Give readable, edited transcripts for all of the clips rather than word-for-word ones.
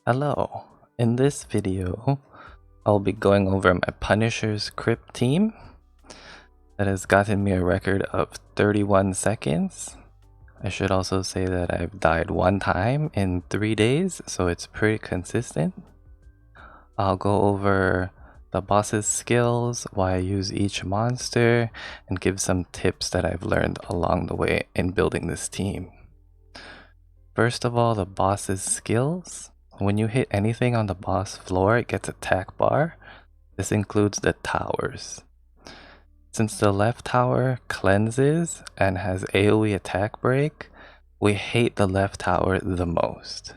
Hello, in this video, I'll be going over my Punisher's Crypt team that has gotten me a record of 31 seconds. I should also say that I've died one time in 3 days, so it's pretty consistent. I'll go over the boss's skills, why I use each monster, and give some tips that I've learned along the way in building this team. First of all, the boss's skills. When you hit anything on the boss floor, it gets attack bar. This includes the towers. Since the left tower cleanses and has AoE attack break, we hate the left tower the most.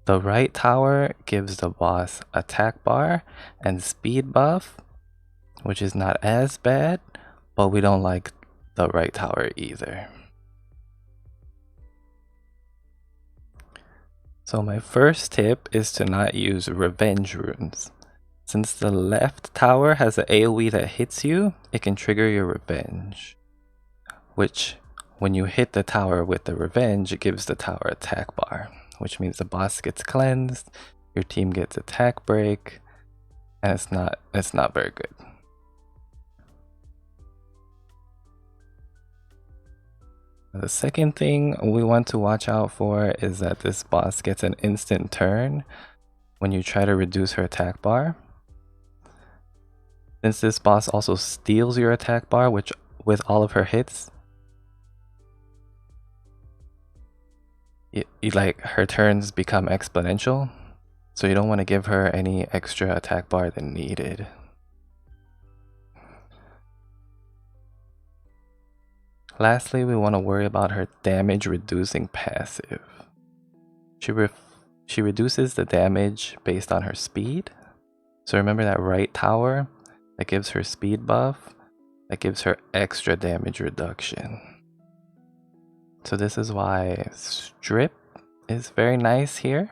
The right tower gives the boss attack bar and speed buff, which is not as bad, but we don't like the right tower either. So my first tip is to not use revenge runes. Since the left tower has an AoE that hits you, it can trigger your revenge. Which, when you hit the tower with the revenge, it gives the tower attack bar. Which means the boss gets cleansed, your team gets attack break, and it's not very good. The second thing we want to watch out for is that this boss gets an instant turn when you try to reduce her attack bar. Since this boss also steals your attack bar, which with all of her hits, like her turns become exponential, so you don't want to give her any extra attack bar than needed. Lastly, we want to worry about her damage reducing passive. She reduces the damage based on her speed. So remember that right tower that gives her speed buff, that gives her extra damage reduction. So this is why strip is very nice here.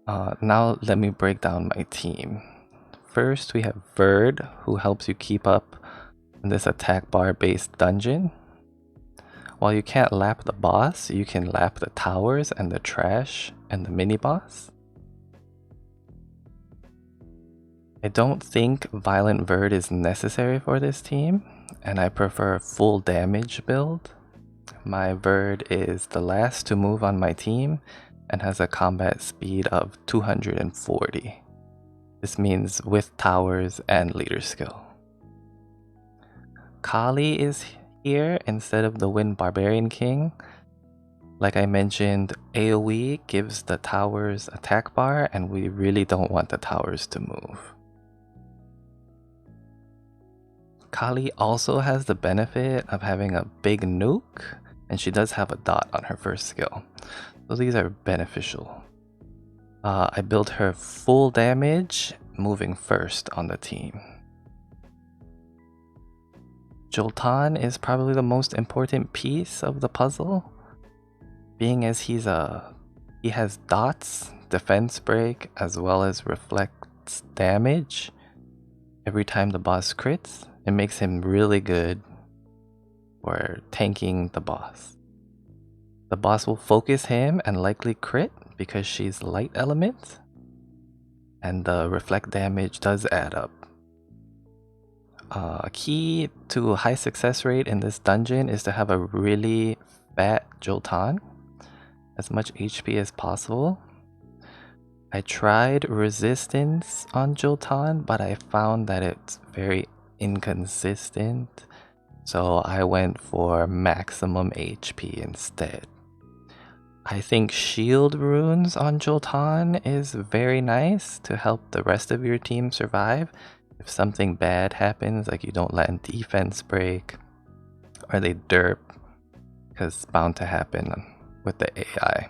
Now let me break down my team. First we have Verd, who helps you keep up in this attack bar based dungeon. While you can't lap the boss, you can lap the towers and the trash and the mini boss. I don't think Violent Verd is necessary for this team, and I prefer a full damage build. My Verd is the last to move on my team and has a combat speed of 240. This means with towers and leader skill. Kali is here instead of the Wind Barbarian King. Like I mentioned, AoE gives the towers attack bar, and we really don't want the towers to move. Kali also has the benefit of having a big nuke, and she does have a dot on her first skill. So these are beneficial. I built her full damage, moving first on the team. Joltan is probably the most important piece of the puzzle, being as he has dots, defense break, as well as reflects damage every time the boss crits. It makes him really good for tanking the boss. The boss will focus him and likely crit because she's light element, and the reflect damage does add up. A key to a high success rate in this dungeon is to have a really fat Joltan, as much HP as possible. I tried resistance on Joltan, but I found that it's very inconsistent, so I went for maximum HP instead. I think shield runes on Joltan is very nice to help the rest of your team survive. If something bad happens, like you don't land defense break, or they derp, because it's bound to happen with the AI.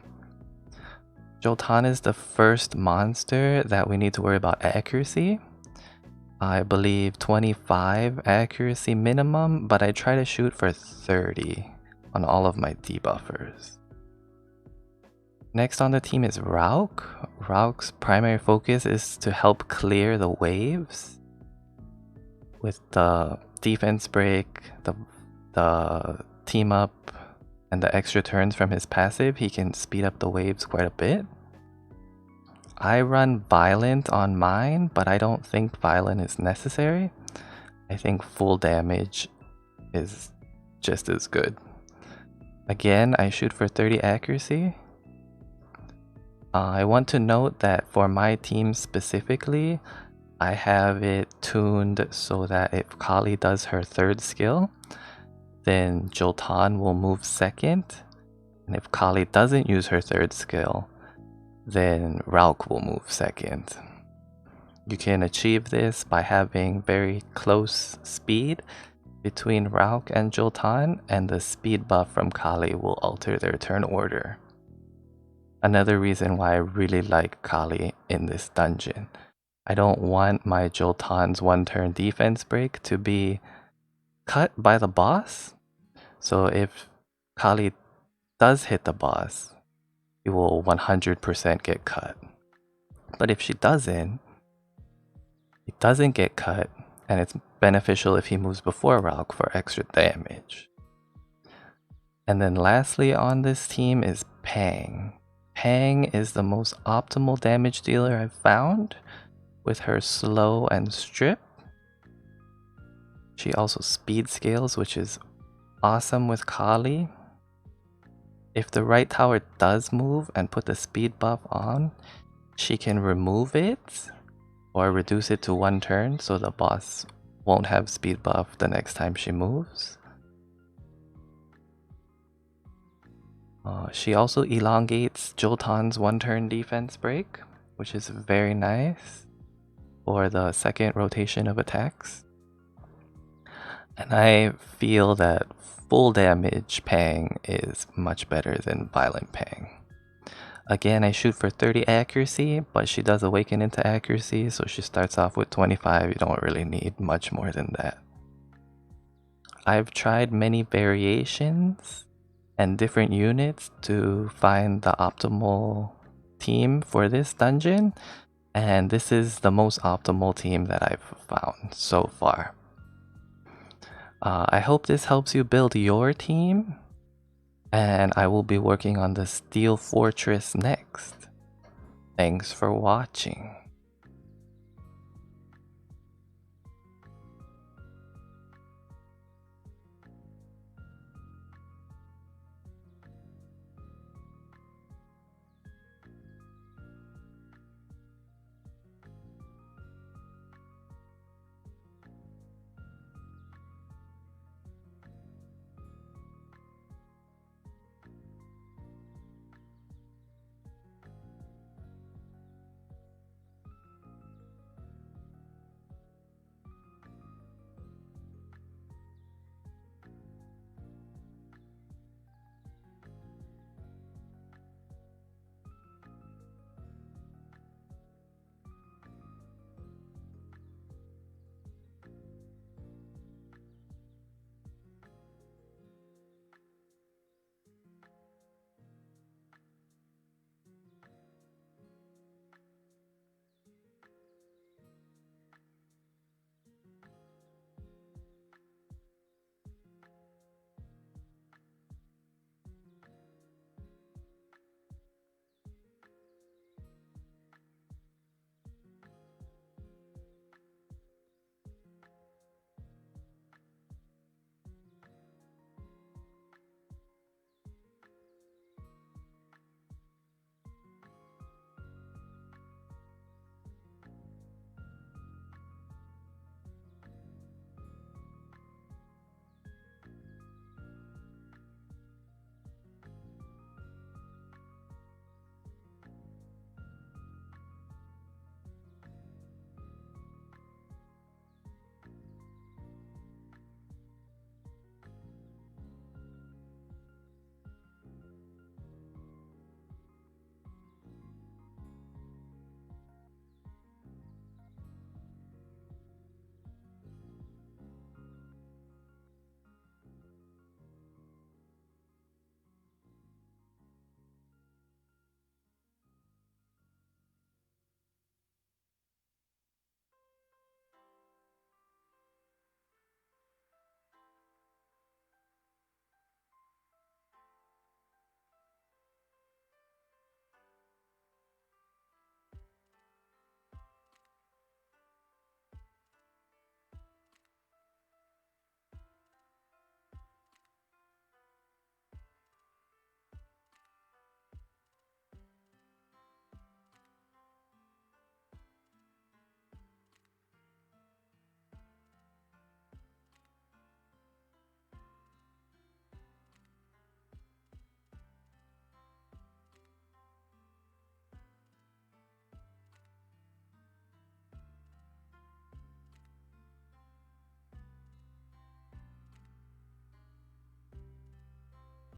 Joltan is the first monster that we need to worry about accuracy. I believe 25 accuracy minimum, but I try to shoot for 30 on all of my debuffers. Next on the team is Rauk. Rauk's primary focus is to help clear the waves with the defense break, the team up, and the extra turns from his passive, he can speed up the waves quite a bit. I run Violent on mine, but I don't think Violent is necessary. I think full damage is just as good. Again, I shoot for 30 accuracy. I want to note that for my team specifically, I have it tuned so that if Kali does her third skill, then Joltan will move second. And if Kali doesn't use her third skill, then Rauk will move second. You can achieve this by having very close speed between Rauk and Joltan, and the speed buff from Kali will alter their turn order. Another reason why I really like Kali in this dungeon. I don't want my Joltan's one-turn defense break to be cut by the boss. So if Kali does hit the boss, he will 100% get cut. But if she doesn't, he doesn't get cut, and it's beneficial if he moves before Rauk for extra damage. And then lastly on this team is Pang. Pang is the most optimal damage dealer I've found with her slow and strip. She also speed scales, which is awesome with Kali. If the right tower does move and put the speed buff on, she can remove it or reduce it to 1 turn so the boss won't have speed buff the next time she moves. She also elongates Joltan's 1-turn defense break, which is very nice for the second rotation of attacks. And I feel that full damage Pang is much better than violent Pang. Again, I shoot for 30 accuracy, but she does awaken into accuracy, so she starts off with 25. You don't really need much more than that. I've tried many variations and different units to find the optimal team for this dungeon, and this is the most optimal team that I've found so far. I hope this helps you build your team, and I will be working on the Steel Fortress next. Thanks for watching.